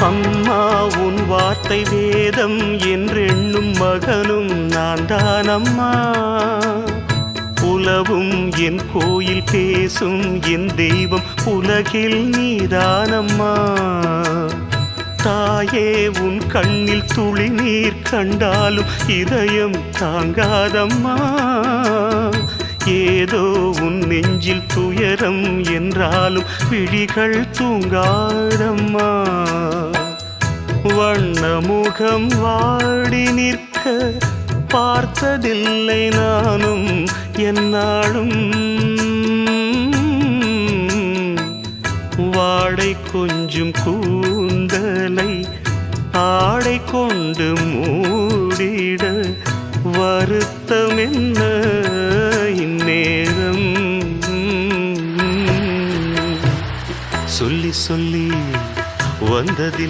அம்மா உன் வார்த்தை வேதம் என்றெண்ணும் மகனும் நான் தானம்மா. உலவும் என் கோயில் பேசும் என் தெய்வம் உலகில் நீதானம்மா. தாயே உன் கண்ணில் துளி நீர் கண்டாலும் இதயம் தாங்காதம்மா. ஏதோ உன் நெஞ்சில் துயரம் என்றாலும் விழிகள் தூங்காதம்மா. வண்ணமுகம் வாடி நிற்க பார்த்ததில்லை நானும் என்னாலும். வாடை கொஞ்சம் கூந்தலை ஆடை கொண்டு மூடிட வருத்தம் என்ன இந்நேரம். சொல்லி சொல்லி வந்ததில்